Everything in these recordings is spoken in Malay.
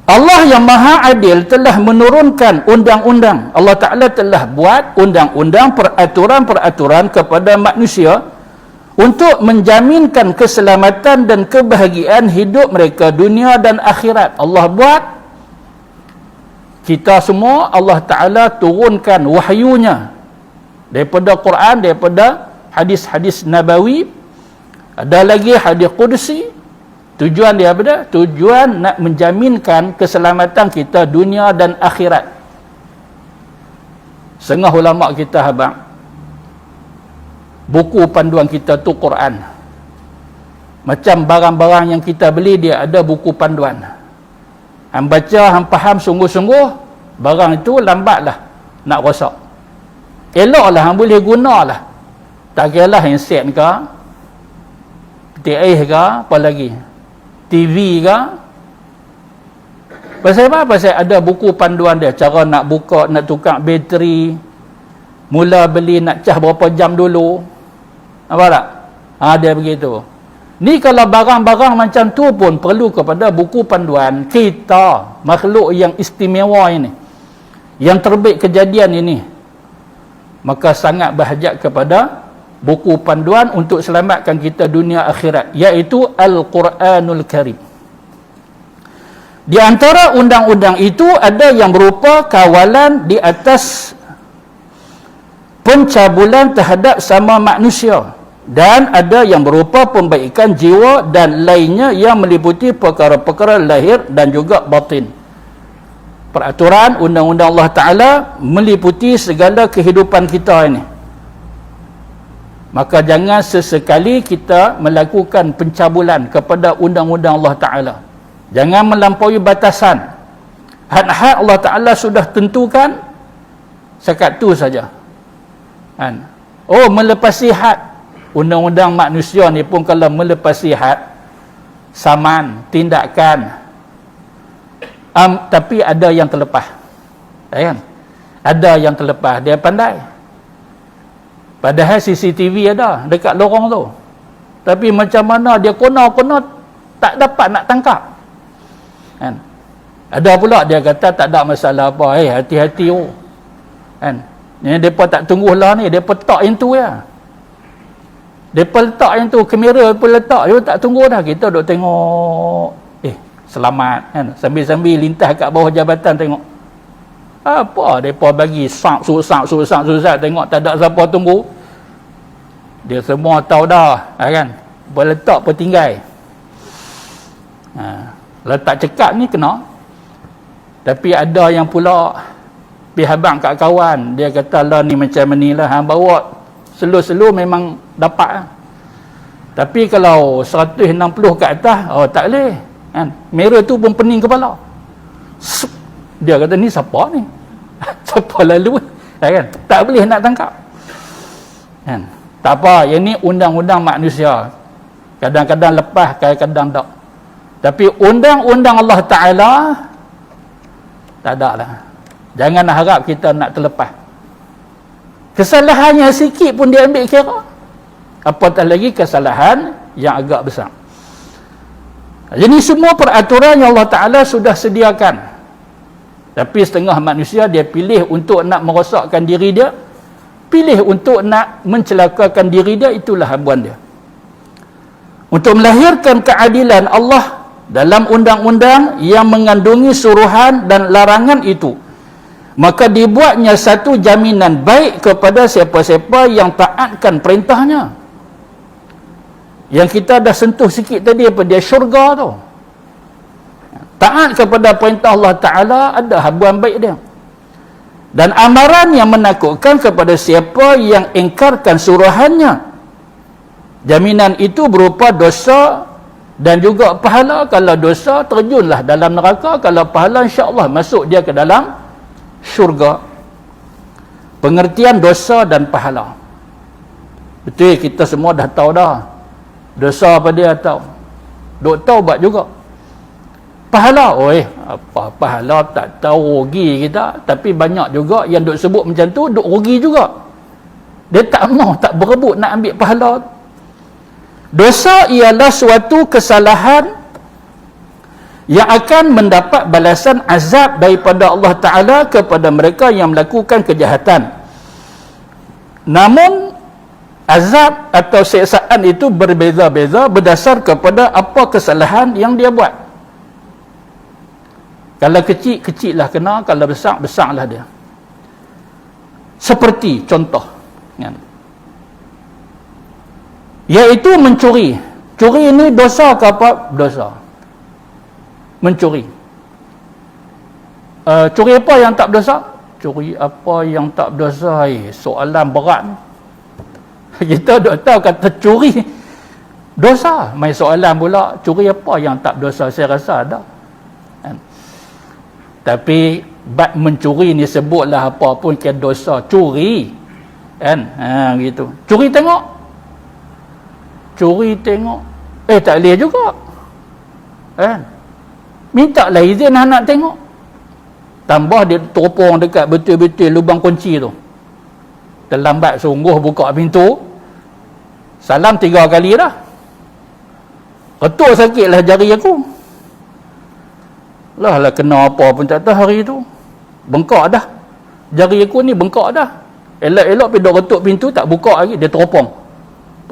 Allah yang Maha Adil telah menurunkan undang-undang. Allah Ta'ala telah buat undang-undang, peraturan-peraturan kepada manusia untuk menjaminkan keselamatan dan kebahagiaan hidup mereka dunia dan akhirat. Allah buat, kita semua Allah Ta'ala turunkan wahyunya daripada Quran, daripada hadis-hadis Nabawi, ada lagi hadis Qudsi. Tujuan dia apa? Tujuan nak menjaminkan keselamatan kita dunia dan akhirat. Setengah ulama kita habang, buku panduan kita tu Quran. Macam barang-barang yang kita beli, dia ada buku panduan. Hang baca, hang faham sungguh-sungguh, barang itu lambatlah nak rosak. Eloklah hang boleh gunalah. Tak kiralah handset ke, PTS ke, apa lagi, TV ke. Pasal apa? Pasal ada buku panduan dia, cara nak buka, nak tukar bateri, mula beli nak cas berapa jam dulu. Apa tak? Dia begitu. Ni kalau barang-barang macam tu pun perlu kepada buku panduan. Kita, makhluk yang istimewa ini, yang terbit kejadian ini, maka sangat berhajat kepada buku panduan untuk selamatkan kita dunia akhirat, iaitu Al-Quranul Karim. Di antara undang-undang itu ada yang berupa kawalan di atas pencabulan terhadap sama manusia, dan ada yang berupa pembaikan jiwa dan lainnya yang meliputi perkara-perkara lahir dan juga batin. Peraturan undang-undang Allah Ta'ala meliputi segala kehidupan kita ini. Maka jangan sesekali kita melakukan pencabulan kepada undang-undang Allah Ta'ala. Jangan melampaui batasan. Had-had Allah Ta'ala sudah tentukan, sekat tu saja. Oh, melepasi had. Undang-undang manusia ni pun kalau melepasi had, saman, tindakan. Tapi ada yang terlepas. Kan? Ada yang terlepas. Dia pandai. Padahal CCTV ada dekat lorong tu. Tapi macam mana dia kena tak dapat nak tangkap. Kan? Ada pula dia kata tak ada masalah apa. Hati-hati oh. Kan? Ni depa tak tunggulah ni, depa letak yang tu ya. Depa letak yang tu, kamera depa letak, dia tak tunggu dah. Kita duk tengok selamat kan. Sambil-sambil lintas kat bawah jabatan tengok. Apa mereka bagi susah tengok tak ada siapa tunggu. Dia semua tahu dah kan. Boleh letak petinggai. Letak cekap ni kena. Tapi ada yang pula pihabang kat kawan, dia kata lah ni macam ni lah, hang bawa slow memang dapat lah. Tapi kalau 160 ke atas, tak boleh kan. Merah tu pun pening kepala. Dia kata ni siapa ni? Siapa lalu? Kan? Tak boleh nak tangkap. Kan? Tak apa, yang ni undang-undang manusia. Kadang-kadang lepas, kadang-kadang tak. Tapi undang-undang Allah Ta'ala tak ada lah. Jangan harap kita nak terlepas. Kesalahannya sikit pun dia ambil kira. Apatah lagi kesalahan yang agak besar. Jadi semua peraturan yang Allah Ta'ala sudah sediakan. Tapi setengah manusia dia pilih untuk nak merosakkan diri dia, pilih untuk nak mencelakakan diri dia, itulah habuan dia. Untuk melahirkan keadilan Allah dalam undang-undang yang mengandungi suruhan dan larangan itu, maka dibuatnya satu jaminan baik kepada siapa-siapa yang taatkan perintahnya. Yang kita dah sentuh sikit tadi apa dia, syurga tu. Taat kepada perintah Allah Ta'ala ada habuan baik dia. Dan amaran yang menakutkan kepada siapa yang ingkarkan suruhannya. Jaminan itu berupa dosa dan juga pahala. Kalau dosa terjunlah dalam neraka, kalau pahala insya-Allah masuk dia ke dalam syurga. Pengertian dosa dan pahala. Betul, kita semua dah tahu dah. Dosa apa dia tahu. Duk taubat juga. Pahala, apa pahala tak tahu rugi kita, tapi banyak juga yang duk sebut macam tu duk rugi juga. Dia tak mau, tak berebut nak ambil pahala. Dosa ialah suatu kesalahan yang akan mendapat balasan azab daripada Allah Ta'ala kepada mereka yang melakukan kejahatan. Namun azab atau siksaan itu berbeza-beza berdasar kepada apa kesalahan yang dia buat. Kalau kecil, kecil lah kena. Kalau besar, besar lah dia. Seperti contoh, iaitu mencuri. Curi ini dosa ke apa? Dosa. Mencuri. Curi apa yang tak berdosa? Curi apa yang tak berdosa? Soalan berat. Kita dah tahu kata curi dosa. Main soalan pula, curi apa yang tak berdosa? Saya rasa ada. Tapi bab mencuri ni sebutlah apa pun ke dosa. Curi. Kan? Gitu. Curi tengok. Curi tengok. Tak boleh juga. Kan? Minta lah izin nak tengok. Tambah dia teropong dekat betul-betul lubang kunci tu. Terlambat sungguh buka pintu. Salam 3 kali dah. Ketuk sakit lah jari aku. Lah kena apa pun tak tahu hari tu. Bengkak dah. Jari aku ni bengkak dah. Elok-elok pergi duk ketuk pintu tak buka lagi. Dia teropong.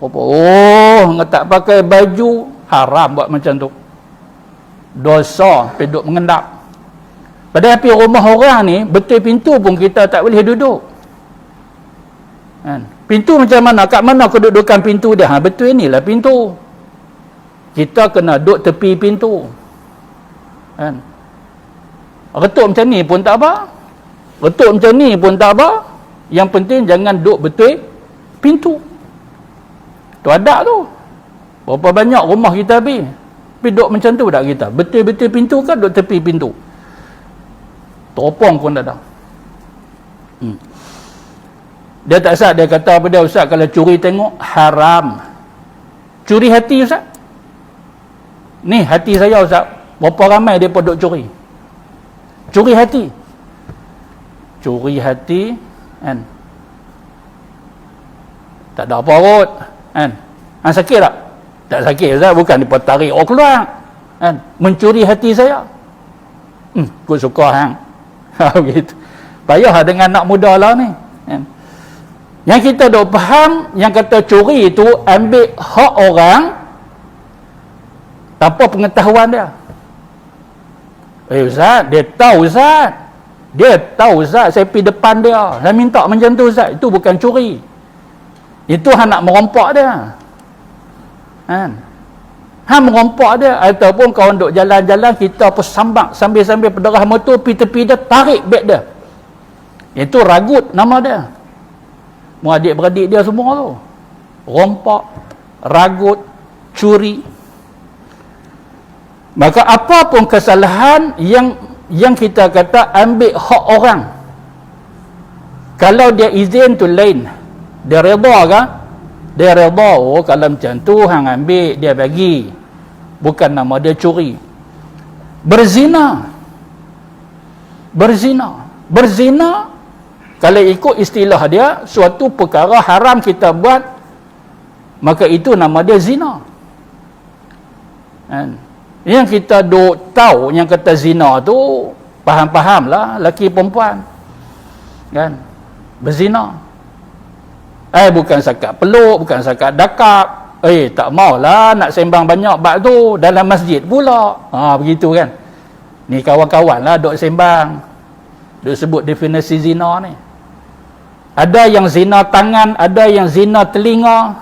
Oh, tak pakai baju. Haram buat macam tu. Dosa pergi duduk mengendap. Padahal pergi rumah orang ni, betul pintu pun kita tak boleh duduk. Kan? Pintu macam mana? Kat mana kedudukan pintu dia? Betul inilah pintu. Kita kena duduk tepi pintu. Kan? Retuk macam ni pun tak apa. Retuk macam ni pun tak apa. Yang penting jangan duduk betul pintu. Tu adab tu. Berapa banyak rumah kita pergi? Tapi duduk macam tu tak kita? Betul-betul pintu kan duduk tepi pintu? Teropong pun tak ada. Dia tak sah, dia kata apa dia, Ustaz, kalau curi tengok haram. Curi hati, Ustaz? Ni hati saya, Ustaz. Berapa ramai dia pun duduk curi? Curi hati. Curi hati, kan? Tak ada apa kot, kan? Sakit tak? Tak sakit, Ustaz. Bukan dia tarik orang keluar, kan? Mencuri hati saya. Aku suka hang. Begitu. Payah dengan anak muda lah ni, kan? Yang kita dok faham, yang kata curi itu ambil hak orang tanpa pengetahuan dia. Ustaz, dia tahu, Ustaz. Dia tahu, Ustaz, saya pergi depan dia. Saya minta macam tu, Ustaz. Itu bukan curi. Itu hang nak merompak dia. Kan? Hang merompak dia. Ataupun kawan duk jalan-jalan, kita pun sambak sambil-sambil pederah motor, pergi tepi dia, tarik beg dia. Itu ragut nama dia. Mu adik-beradik dia semua tu. Rompak, ragut, curi. Maka apa pun kesalahan yang kita kata ambil hak orang, kalau dia izin tu lain, dia redha kan? Dia redha, oh kalau macam tu hang ambil, dia bagi, bukan nama dia curi. Berzina, kalau ikut istilah dia, suatu perkara haram kita buat, maka itu nama dia zina. Kan? Yang kita duk tahu yang kata zina tu, faham-faham lah, lelaki perempuan, kan? Berzina. Bukan sakat peluk, bukan sakat dakap. Tak maulah nak sembang banyak bab tu dalam masjid pula. Begitu kan? Ni kawan-kawan lah duk sembang, duk sebut definisi zina ni. Ada yang zina tangan, ada yang zina telinga.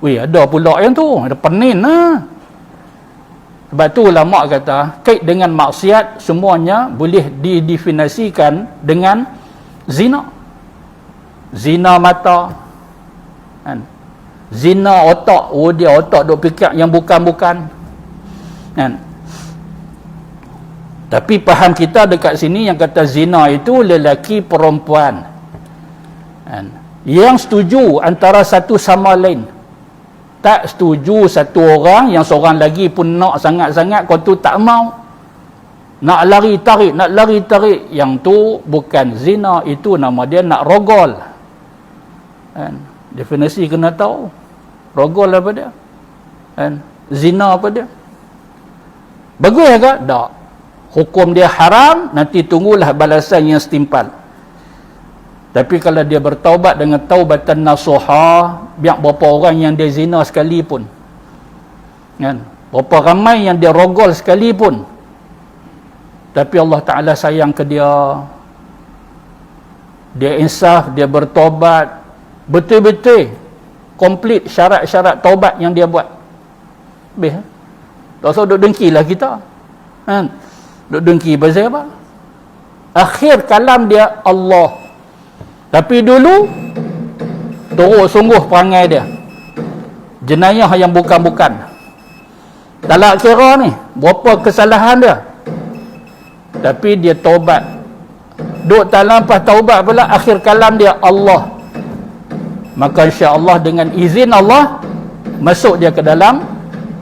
Ada pula yang tu, ada penin lah. Sebab tu ulama kata, kait dengan maksiat semuanya boleh didefinisikan dengan zina. Zina mata, kan? Zina otak, dia otak duk fikir yang bukan-bukan, kan? Tapi faham kita dekat sini yang kata zina itu lelaki perempuan, kan? Yang setuju antara satu sama lain. Tak setuju satu orang, yang seorang lagi pun nak sangat-sangat, kau tu tak mau, nak lari tarik, yang tu bukan zina, itu nama dia nak rogol, kan? Definisi kena tahu. Rogol apa dia, kan? Zina apa dia? Bagus ke? Tak. Hukum dia haram, nanti tunggulah balasan yang setimpal. Tapi kalau dia bertaubat dengan taubatan nasuha, biar berapa orang yang dia zina sekalipun, kan? Berapa ramai yang dia rogol sekalipun, tapi Allah Ta'ala sayang ke dia, dia insaf, dia bertaubat, betul-betul komplit syarat-syarat taubat yang dia buat. Habis. Tak usah duk dengki lah kita, kan? Duk dengki pasal apa? Akhir kalam dia Allah. Tapi dulu teruk sungguh perangai dia, jenayah yang bukan-bukan. Tak nak kira ni berapa kesalahan dia, tapi dia taubat. Duk tak lampah taubat pula, akhir kalam dia Allah. Maka insya-Allah dengan izin Allah masuk dia ke dalam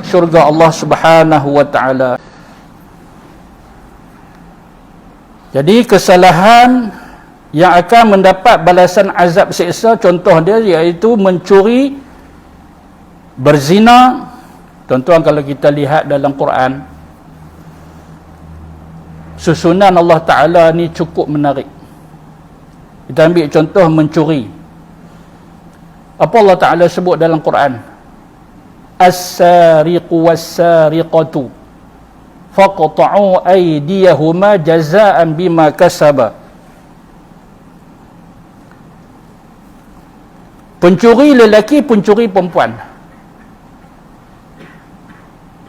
syurga Allah Subhanahu wa taala. Jadi kesalahan yang akan mendapat balasan azab siksa, contoh dia iaitu mencuri, berzina. Tuan-tuan, kalau kita lihat dalam Quran, susunan Allah Ta'ala ni cukup menarik. Kita ambil contoh mencuri. Apa Allah Ta'ala sebut dalam Quran? As-sariqu was-sariqatu faqta'u aydiyahuma jazaa'an bima kasaba. Pencuri lelaki, pencuri perempuan,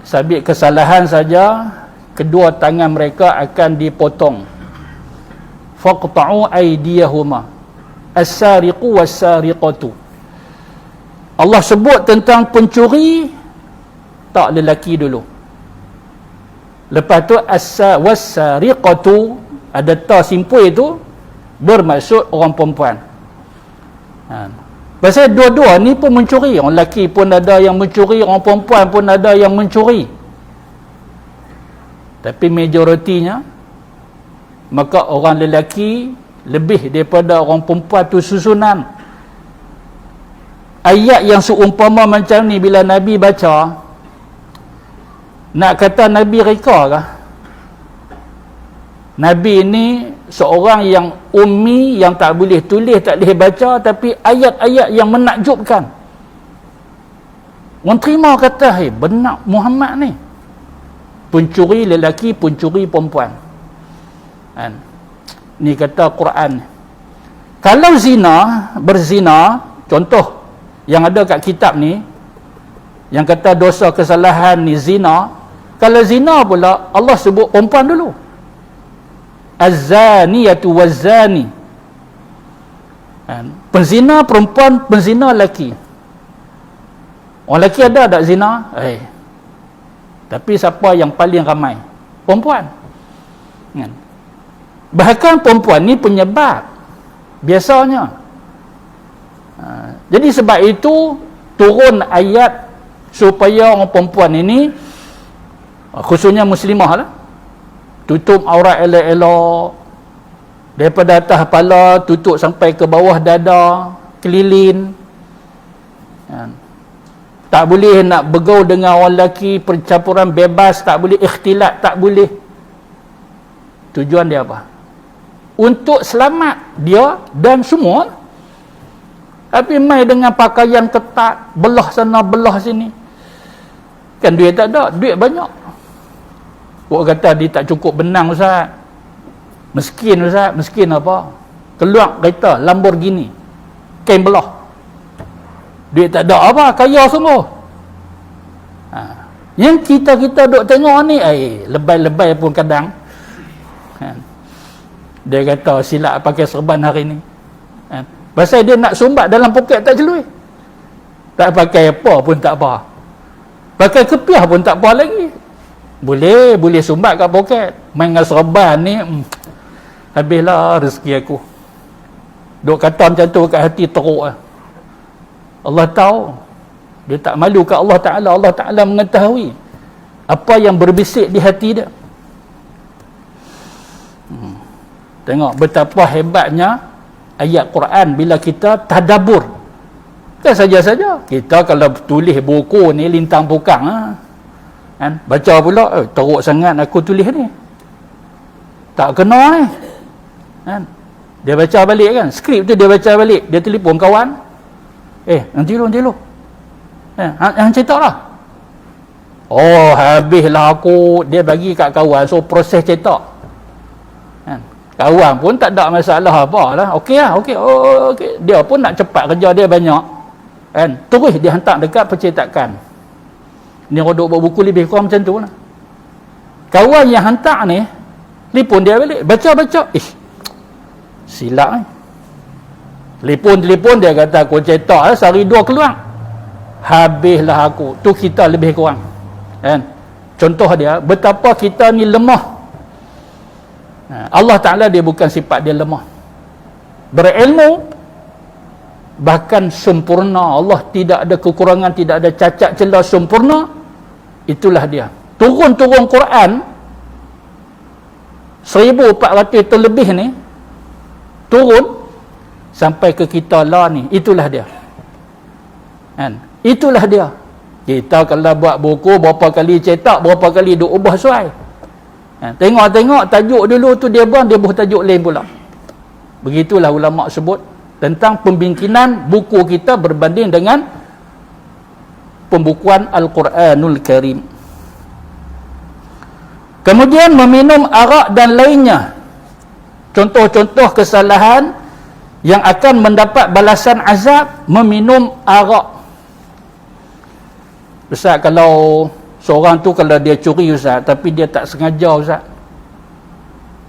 sabit kesalahan saja, kedua tangan mereka akan dipotong. Faqta'u aydiyahuma as-sariqu was-sariqatu. Allah sebut tentang pencuri, tak lelaki dulu. Lepas tu was-sariqatu, ada ta simpul itu, bermaksud orang perempuan. Pasal dua-dua ni pun mencuri. Orang lelaki pun ada yang mencuri, orang perempuan pun ada yang mencuri. Tapi majoritinya, maka orang lelaki lebih daripada orang perempuan tu susunan. Ayat yang seumpama macam ni bila Nabi baca, nak kata Nabi reka kah? Nabi ni seorang yang ummi, yang tak boleh tulis, tak boleh baca, tapi ayat-ayat yang menakjubkan. Orang terima kata, hey, benar Muhammad ni pencuri lelaki, pencuri perempuan, kan? Ni kata Quran. Kalau zina, berzina, contoh yang ada kat kitab ni, yang kata dosa kesalahan ni zina. Kalau zina pula, Allah sebut perempuan dulu. Az-zaniyatu waz-zani. Penzina perempuan, penzina lelaki. Orang lelaki ada tak zina? Tapi siapa yang paling ramai? Perempuan. Bahkan perempuan ni penyebab biasanya. Jadi sebab itu turun ayat supaya orang perempuan ini, khususnya muslimah lah, tutup aurat elok-elok, daripada atas kepala tutup sampai ke bawah dada, kelilin. Tak boleh nak bergaul dengan orang lelaki, percampuran bebas, tak boleh ikhtilat, tak boleh. Tujuan dia apa? Untuk selamat dia dan semua. Tapi mai dengan pakaian ketat, belah sana belah sini, kan duit tak ada, duit banyak. Orang kata dia tak cukup benang Ustaz, miskin Ustaz. Miskin apa? Keluar kereta Lamborghini, kain belah, duit tak ada apa, kaya semua. Yang kita duk tengok ni, lebay-lebay pun kadang, dia kata silap pakai serban hari ni, pasal dia nak sumbat dalam poket tak celui, tak pakai apa pun tak apa, pakai kepiah pun tak apa lagi. Boleh sumbat kat poket, main dengan serban ni, habislah rezeki aku. Duk kata macam tu kat hati teruk lah. Allah tahu, dia tak malu kat Allah Ta'ala. Allah Ta'ala mengetahui apa yang berbisik di hati dia. Tengok betapa hebatnya ayat Quran bila kita tadabbur. Kan saja-saja kita kalau tulis buku ni lintang pukang, Kan? Baca pula, teruk sangat aku tulis ni. Tak kena ni. Kan? Dia baca balik kan. Skrip tu dia baca balik. Dia telefon kawan. Nanti dulu. Yang cetak lah. Oh, habislah aku. Dia bagi kat kawan. So, proses cetak. Kan? Kawan pun tak ada masalah apa lah. Okey lah. Okey. Okay. Dia pun nak cepat kerja dia banyak. Kan? Terus dia hantar dekat percetakan. Ni rodok buat buku lebih kurang macam tu lah. Kawan yang hantar ni, telefon dia balik. Baca-baca. Silap ni. Telefon dia kata aku cetak lah, sehari 2 keluar. Habislah aku. Tu kita lebih kurang. Kan? Contoh dia, betapa kita ni lemah. Allah Ta'ala dia bukan sifat dia lemah. Berilmu, bahkan sempurna. Allah tidak ada kekurangan, tidak ada cacat celah, sempurna. Itulah dia. Turun-turun Quran 1400 terlebih ni, turun sampai ke kita lah ni. Itulah dia. Kan? Itulah dia. Kita kalau buat buku, berapa kali cetak, berapa kali duk ubah suai. Tengok-tengok tajuk dulu tu dia buang, dia buh tajuk lain pula. Begitulah ulama sebut tentang pembingkinan buku kita berbanding dengan pembukuan Al-Quranul Karim. Kemudian meminum arak dan lainnya. Contoh-contoh kesalahan yang akan mendapat balasan azab meminum arak. Ustaz, kalau seorang tu kalau dia curi Ustaz, tapi dia tak sengaja Ustaz,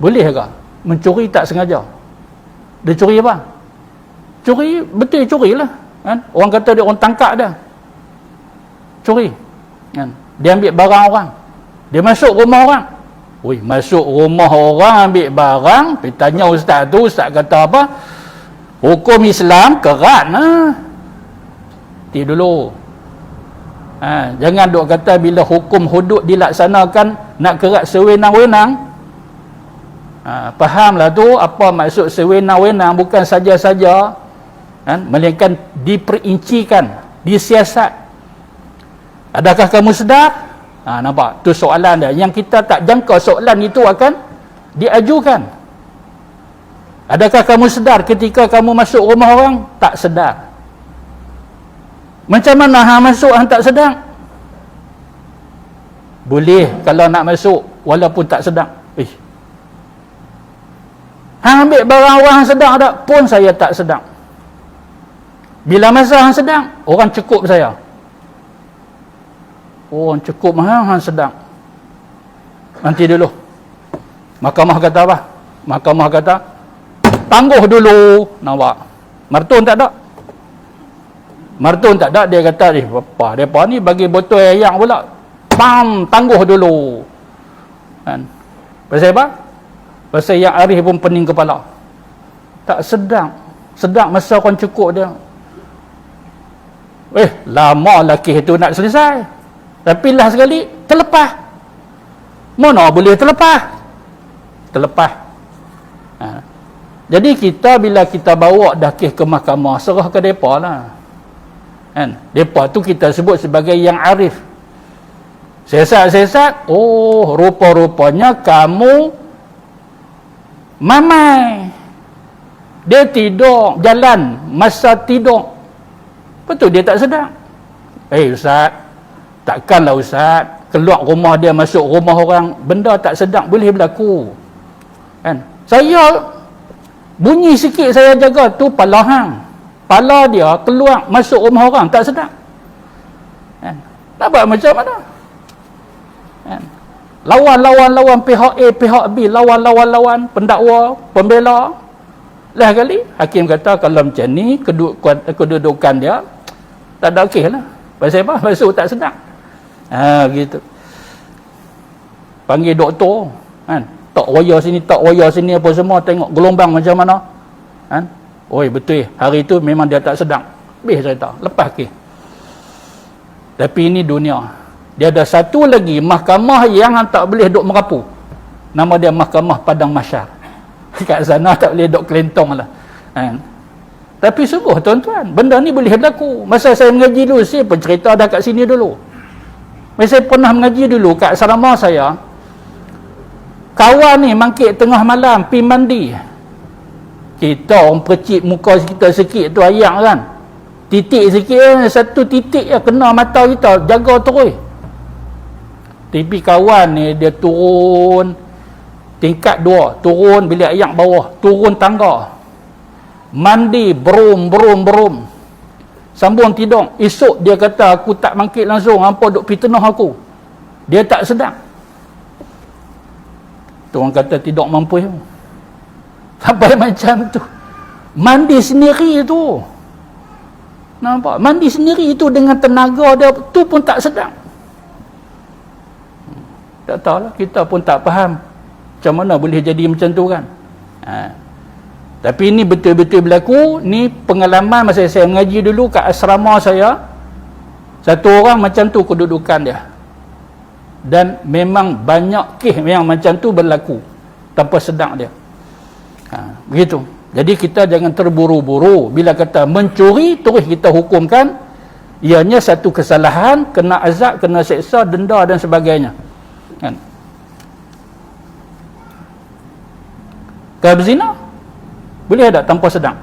boleh ke mencuri tak sengaja? Dia curi apa? Curi, betul curi lah. Kan? Orang kata dia orang tangkap dia. Curi. Kan? Dia ambil barang orang. Dia masuk rumah orang. Masuk rumah orang ambil barang. Pergi tanya ustaz tu, ustaz kata apa? Hukum Islam kerat lah. Nanti dulu. Jangan duk kata bila hukum hudud dilaksanakan nak kerat sewenang-wenang. Fahamlah tu apa maksud sewenang-wenang, bukan saja-saja. Melainkan diperincikan, disiasat. Adakah kamu sedar? Nampak? Tu soalan dia. Yang kita tak jangka soalan itu akan diajukan. Adakah kamu sedar ketika kamu masuk rumah orang? Tak sedar. Macam mana hang masuk hang tak sedar? Boleh kalau nak masuk walaupun tak sedar. Hang ambil barang orang hang sedar tak? Pun saya tak sedar. Bila masa hang sedar, orang cukup saya. Orang cukup hang sedar. Nanti dulu. Mahkamah kata apa? Mahkamah kata tangguh dulu. Nampak? Martun tak ada. Martun tak ada, dia kata apa? Depa ni bagi botol air pula. Pam, tangguh dulu. Kan? Pasal apa? Pasal yang Arif pun pening kepala. Tak sedar. Sedar masa orang cukup dia. Lama lelaki itu nak selesai. Tapi lah sekali terlepas. Mana boleh terlepas? Terlepas. Jadi kita bila kita bawa dah kes ke mahkamah, serah ke depa lah. Kan? Depa tu kita sebut sebagai yang arif. Sesat-sesat, rupa-rupanya kamu mamai. Dia tidur jalan masa tidur. Betul dia tak sedar. Ustaz, takkanlah Ustaz keluar rumah dia masuk rumah orang, benda tak sedar boleh berlaku. Kan? Saya bunyi sikit saya jaga tu pala hang. Pala dia keluar masuk rumah orang tak sedar. Kan? Nampak macam mana? Kan? Lawan pihak A, pihak B, lawan pendakwa, pembela. Lah kali hakim kata kalau macam ni kedudukan dia tak ada okey lah. Pasal apa? Masuk tak sedar. Gitu. Panggil doktor, kan? Tak waya sini apa semua, tengok gelombang macam mana. Kan? Betul, hari tu memang dia tak sedar. Habis cerita, lepas ke. Tapi ini dunia. Dia ada satu lagi mahkamah yang tak boleh duk merapu. Nama dia Mahkamah Padang Mahsyar. Kat sana tak boleh duk kelentong lah. Kan? Tapi sungguh tuan-tuan, benda ni boleh berlaku. Masa saya mengaji dulu, saya pun cerita dah kat sini dulu. Saya pernah mengaji dulu kat asrama saya. Kawan ni mangkit tengah malam pergi mandi. Kita orang percik muka kita sikit tu ayak kan. Titik sikit, satu titik ya kena mata kita, jaga terus. Tapi kawan ni dia turun tingkat 2, turun bilik ayak bawah, turun tangga. Mandi berum. Sambung tidur. Esok dia kata aku tak mangkit langsung, hampa duk fitnah aku. Dia tak sedang. Tu orang kata tidak mampu. Sampai macam tu. Mandi sendiri tu. Nampak? Mandi sendiri tu dengan tenaga dia tu pun tak sedang. Tak tahulah, kita pun tak faham macam mana boleh jadi macam tu kan. Tapi ini betul-betul berlaku. Ni pengalaman masa saya mengaji dulu kat asrama saya. Satu orang macam tu kedudukan dia. Dan memang banyak kes yang macam tu berlaku tanpa sedang dia. Begitu. Jadi kita jangan terburu-buru. Bila kata mencuri, terus kita hukumkan ianya satu kesalahan, kena azab, kena seksa, denda dan sebagainya. Kan? Kalau berzina boleh tak tanpa sedang?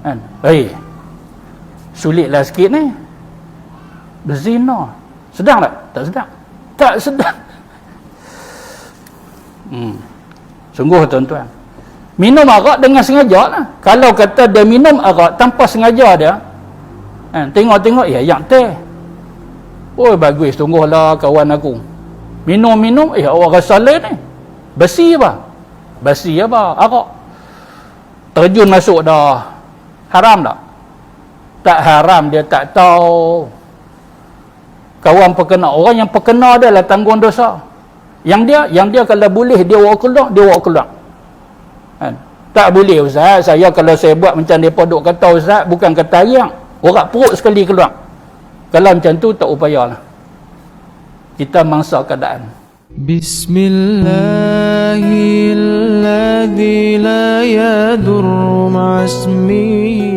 Kan? Sulitlah sikit ni. Berzina sedang tak? Tak sedang. Tak sedang. Sungguh tuan-tuan. Minum arak dengan sengaja lah. Kalau kata dia minum arak tanpa sengaja dia, tengok-tengok, yang teh. Oh bagus, sungguhlah kawan aku. Minum-minum, awak rasa lain ni. Besi apa? Besi apa? Arak. Terjun masuk dah. Haram tak? Tak haram, dia tak tahu. Kawan perkena, orang yang perkena dia lah tanggung dosa. Yang dia kalau boleh dia bawa keluar. Kan? Tak boleh ustaz, saya kalau saya buat macam mereka duk kata ustaz, bukan kata ayam, orang perut sekali keluar. Kalau macam tu tak upayalah. Kita mangsa keadaan. Bismillahilladzi la yadurru ma'asmihi